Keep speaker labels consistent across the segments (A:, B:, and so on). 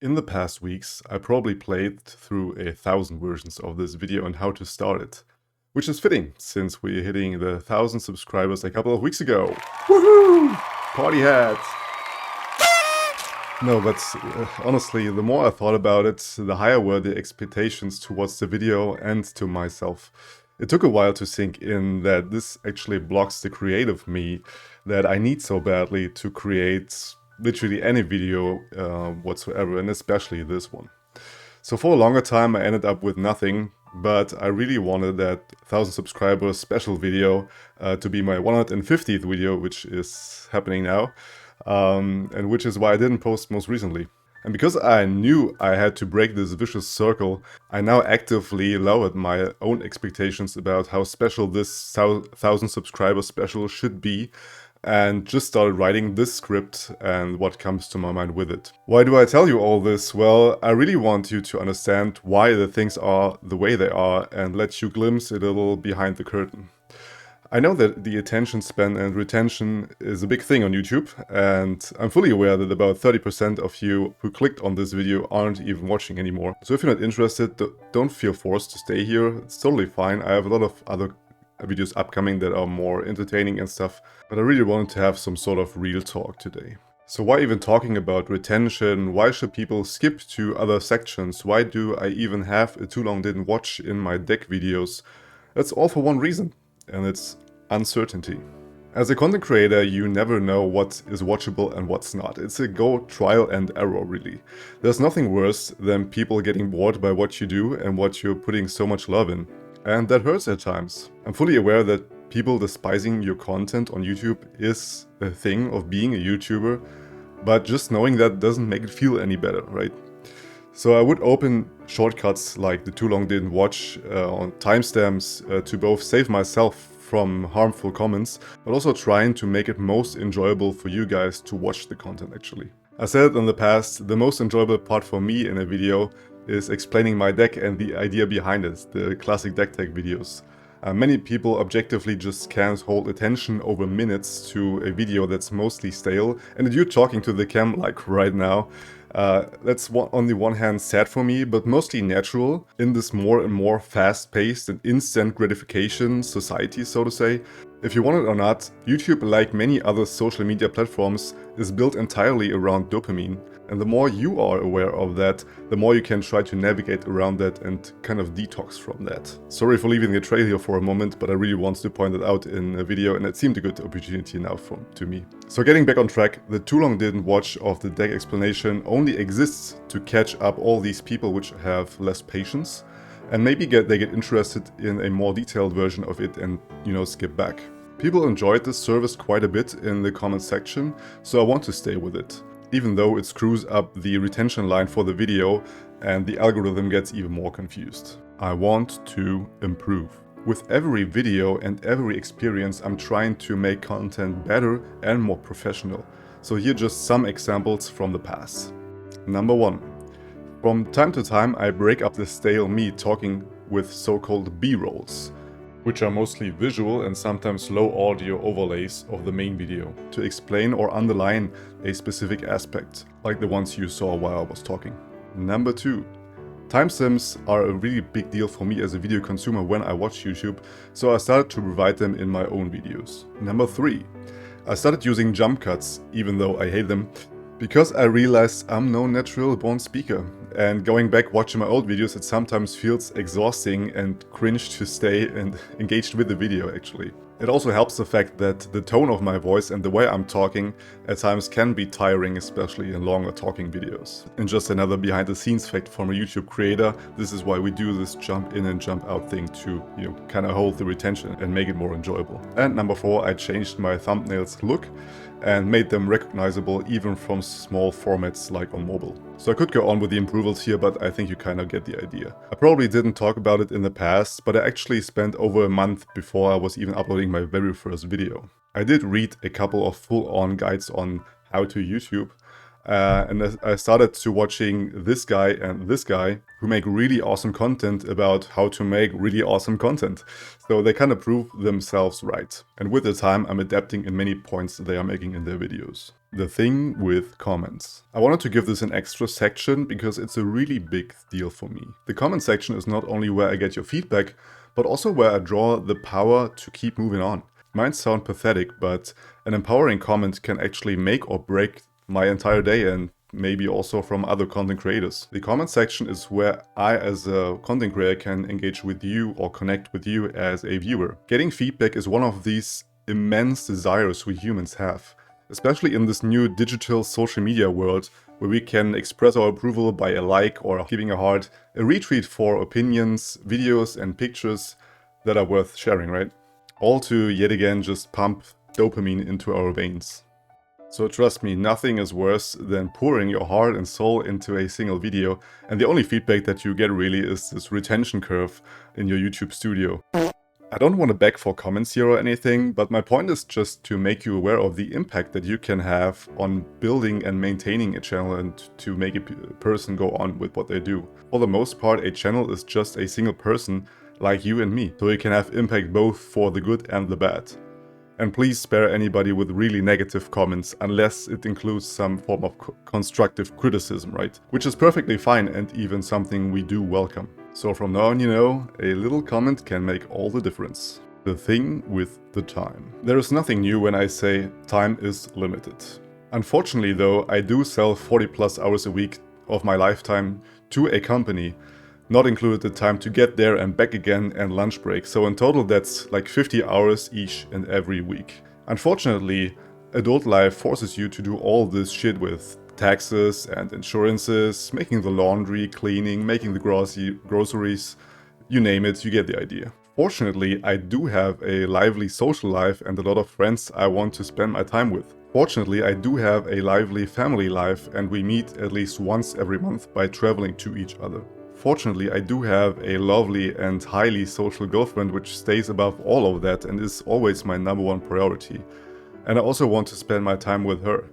A: In the past weeks, I probably played through 1,000 versions of this video on how to start it, which is fitting since we're hitting the 1,000 subscribers a couple of weeks ago. Woohoo! Party hat! No, but honestly, the more I thought about it, the higher were the expectations towards the video and to myself. It took a while to sink in that this actually blocks the creative me that I need so badly to create literally any video whatsoever, and especially this one. So for a longer time I ended up with nothing, but I really wanted that 1,000 subscribers special video to be my 150th video, which is happening now, and which is why I didn't post most recently. And because I knew I had to break this vicious circle, I now actively lowered my own expectations about how special this 1,000 subscriber special should be, and just started writing this script and what comes to my mind with it. Why do I tell you all this? Well, I really want you to understand why the things are the way they are and let you glimpse a little behind the curtain. I know that the attention span and retention is a big thing on YouTube, and I'm fully aware that about 30% of you who clicked on this video aren't even watching anymore. So if you're not interested, don't feel forced to stay here. It's totally fine. I have a lot of other videos upcoming that are more entertaining and stuff, but I really wanted to have some sort of real talk today. So why even talking about retention? Why should people skip to other sections? Why do I even have a too long didn't watch in my deck videos? That's all for one reason, and it's uncertainty. As a content creator, you never know what is watchable and what's not. It's a go trial and error, really. There's nothing worse than people getting bored by what you do and what you're putting so much love in. And that hurts at times. I'm fully aware that people despising your content on YouTube is a thing of being a YouTuber, but just knowing that doesn't make it feel any better, right? So I would open shortcuts like the too long didn't watch on timestamps to both save myself from harmful comments, but also trying to make it most enjoyable for you guys to watch the content actually. I said it in the past, the most enjoyable part for me in a video is explaining my deck and the idea behind it, the classic deck tech videos. Many people objectively just can't hold attention over minutes to a video that's mostly stale, and you're talking to the cam like right now. That's on the one hand sad for me, but mostly natural in this more and more fast-paced and instant gratification society, so to say. If you want it or not, YouTube, like many other social media platforms, is built entirely around dopamine. And the more you are aware of that, the more you can try to navigate around that and kind of detox from that. Sorry for leaving the trail here for a moment, but I really wanted to point it out in a video, and it seemed a good opportunity now to me. So getting back on track, the too long didn't watch of the deck explanation only exists to catch up all these people which have less patience, and maybe they get interested in a more detailed version of it and, skip back. People enjoyed this service quite a bit in the comment section, so I want to stay with it, even though it screws up the retention line for the video and the algorithm gets even more confused. I want to improve. With every video and every experience, I'm trying to make content better and more professional. So here are just some examples from the past. Number 1. From time to time, I break up the stale me talking with so-called B-rolls, which are mostly visual and sometimes low audio overlays of the main video, to explain or underline a specific aspect, like the ones you saw while I was talking. Number 2. Timestamps are a really big deal for me as a video consumer when I watch YouTube, so I started to provide them in my own videos. Number 3. I started using jump cuts, even though I hate them, because I realized I'm no natural born speaker, and going back watching my old videos, it sometimes feels exhausting and cringe to stay and engaged with the video actually. It also helps the fact that the tone of my voice and the way I'm talking at times can be tiring, especially in longer talking videos. And just another behind the scenes fact from a YouTube creator, this is why we do this jump in and jump out thing to, kind of hold the retention and make it more enjoyable. And number 4, I changed my thumbnails look and made them recognizable even from small formats like on mobile. So I could go on with the improvements here, but I think you kind of get the idea. I probably didn't talk about it in the past, but I actually spent over a month before I was even uploading my very first video. I did read a couple of full-on guides on how to YouTube, and I started to watching this guy and this guy who make really awesome content about how to make really awesome content. So they kind of prove themselves right. And with the time, I'm adapting in many points they are making in their videos. The thing with comments. I wanted to give this an extra section because it's a really big deal for me. The comment section is not only where I get your feedback, but also where I draw the power to keep moving on. It might sound pathetic, but an empowering comment can actually make or break my entire day, and maybe also from other content creators. The comment section is where I as a content creator can engage with you or connect with you as a viewer. Getting feedback is one of these immense desires we humans have, especially in this new digital social media world where we can express our approval by a like or giving a heart, a retweet for opinions, videos and pictures that are worth sharing, right? All to yet again just pump dopamine into our veins. So trust me, nothing is worse than pouring your heart and soul into a single video, and the only feedback that you get really is this retention curve in your YouTube studio. I don't want to beg for comments here or anything, but my point is just to make you aware of the impact that you can have on building and maintaining a channel and to make a person go on with what they do. For the most part, a channel is just a single person like you and me, so it can have impact both for the good and the bad. And please spare anybody with really negative comments, unless it includes some form of constructive criticism, right? Which is perfectly fine and even something we do welcome. So from now on, you know, a little comment can make all the difference. The thing with the time. There is nothing new when I say time is limited. Unfortunately though, I do sell 40+ hours a week of my lifetime to a company, not included the time to get there and back again and lunch break. So in total that's like 50 hours each and every week. Unfortunately, adult life forces you to do all this shit with taxes and insurances, making the laundry, cleaning, making the groceries, you name it, you get the idea. Fortunately, I do have a lively social life and a lot of friends I want to spend my time with. Fortunately, I do have a lively family life and we meet at least once every month by traveling to each other. Fortunately, I do have a lovely and highly social girlfriend which stays above all of that and is always my #1 priority. And I also want to spend my time with her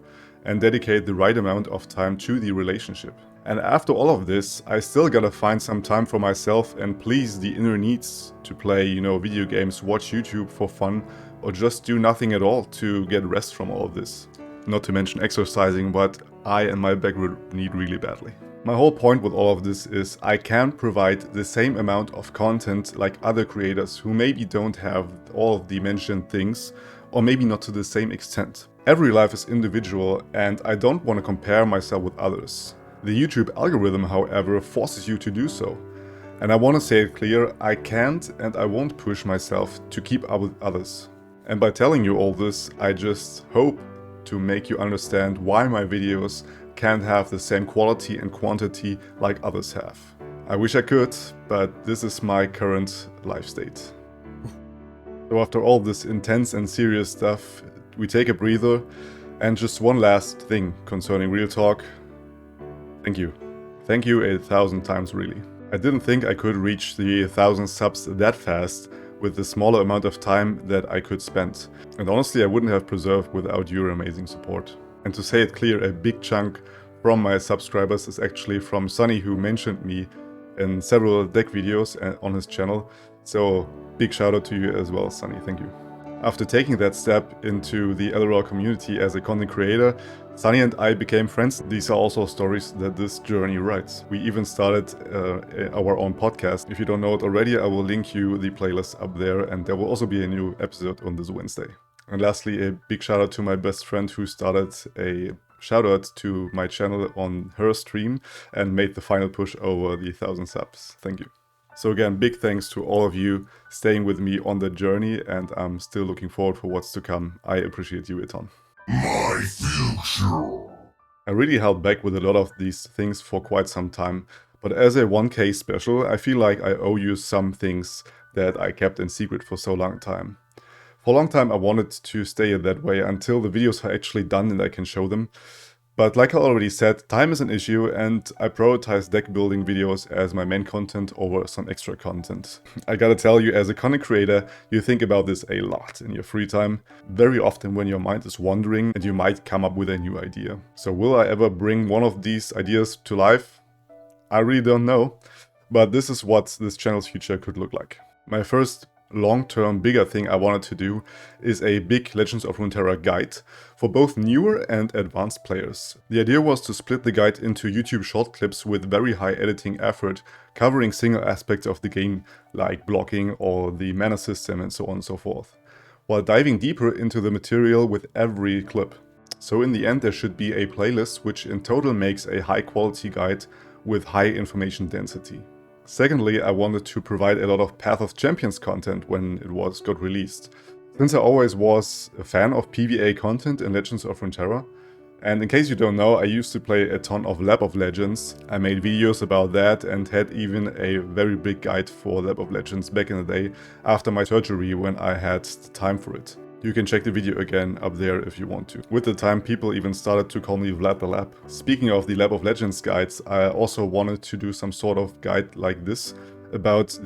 A: and dedicate the right amount of time to the relationship. And after all of this, I still gotta find some time for myself and please the inner needs to play, you know, video games, watch YouTube for fun, or just do nothing at all to get rest from all of this. Not to mention exercising, but I and my back need really badly. My whole point with all of this is I can't provide the same amount of content like other creators who maybe don't have all of the mentioned things, or maybe not to the same extent. Every life is individual and I don't want to compare myself with others. The YouTube algorithm, however, forces you to do so. And I want to say it clear, I can't and I won't push myself to keep up with others. And by telling you all this, I just hope to make you understand why my videos can't have the same quality and quantity like others have. I wish I could, but this is my current life state. So after all this intense and serious stuff, we take a breather, and just one last thing concerning Real Talk. Thank you. Thank you 1,000 times really. I didn't think I could reach the 1,000 subs that fast with the smaller amount of time that I could spend. And honestly, I wouldn't have preserved without your amazing support. And to say it clear, a big chunk from my subscribers is actually from Sunny, who mentioned me in several deck videos on his channel. So big shout out to you as well, Sunny, thank you. After taking that step into the LRL community as a content creator, Sunny and I became friends. These are also stories that this journey writes. We even started our own podcast. If you don't know it already, I will link you the playlist up there, and there will also be a new episode on this Wednesday. And lastly, a big shout out to my best friend who started a shout out to my channel on her stream and made the final push over the 1,000 subs. Thank you. So again, big thanks to all of you staying with me on the journey, and I'm still looking forward for what's to come. I appreciate you a ton. My future. I really held back with a lot of these things for quite some time, but as a 1K special, I feel like I owe you some things that I kept in secret for so long time. For a long time I wanted to stay that way until the videos are actually done and I can show them. But like I already said, time is an issue and I prioritize deck building videos as my main content over some extra content. I gotta tell you, as a content creator, you think about this a lot in your free time, very often when your mind is wandering and you might come up with a new idea. So will I ever bring one of these ideas to life? I really don't know, but this is what this channel's future could look like. My first long-term, bigger thing I wanted to do is a big Legends of Runeterra guide for both newer and advanced players. The idea was to split the guide into YouTube short clips with very high editing effort, covering single aspects of the game, like blocking or the mana system and so on and so forth, while diving deeper into the material with every clip. So in the end there should be a playlist which in total makes a high quality guide with high information density. Secondly, I wanted to provide a lot of Path of Champions content when it got released. Since I always was a fan of PvE content in Legends of Runeterra, and in case you don't know, I used to play a ton of Lab of Legends. I made videos about that and had even a very big guide for Lab of Legends back in the day after my surgery when I had the time for it. You can check the video again up there if you want to. With the time, people even started to call me Vlad the Lab. Speaking of the Lab of Legends guides, I also wanted to do some sort of guide like this about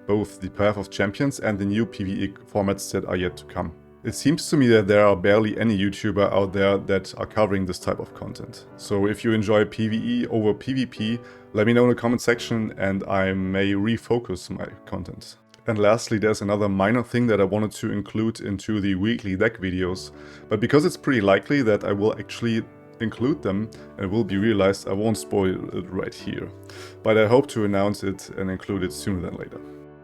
A: both the Path of Champions and the new PvE formats that are yet to come. It seems to me that there are barely any YouTuber out there that are covering this type of content. So if you enjoy PvE over PvP, let me know in the comment section and I may refocus my content. And lastly, there's another minor thing that I wanted to include into the weekly deck videos, but because it's pretty likely that I will actually include them and will be realized, I won't spoil it right here. But I hope to announce it and include it sooner than later.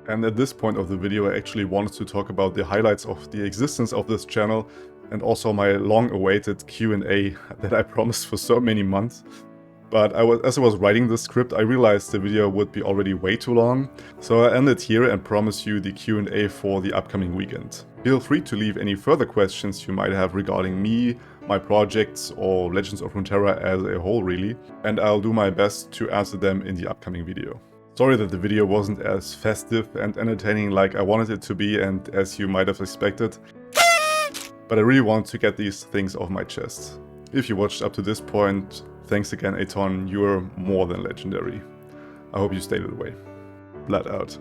A: And at this point of the video I actually wanted to talk about the highlights of the existence of this channel and also my long-awaited Q&A that I promised for so many months. But as I was writing the script, I realized the video would be already way too long, so I ended here and promise you the Q&A for the upcoming weekend. Feel free to leave any further questions you might have regarding me, my projects, or Legends of Runeterra as a whole really, and I'll do my best to answer them in the upcoming video. Sorry that the video wasn't as festive and entertaining like I wanted it to be and as you might have expected, but I really want to get these things off my chest. If you watched up to this point, thanks again a ton, you're more than legendary. I hope you stay that way. Vlad out.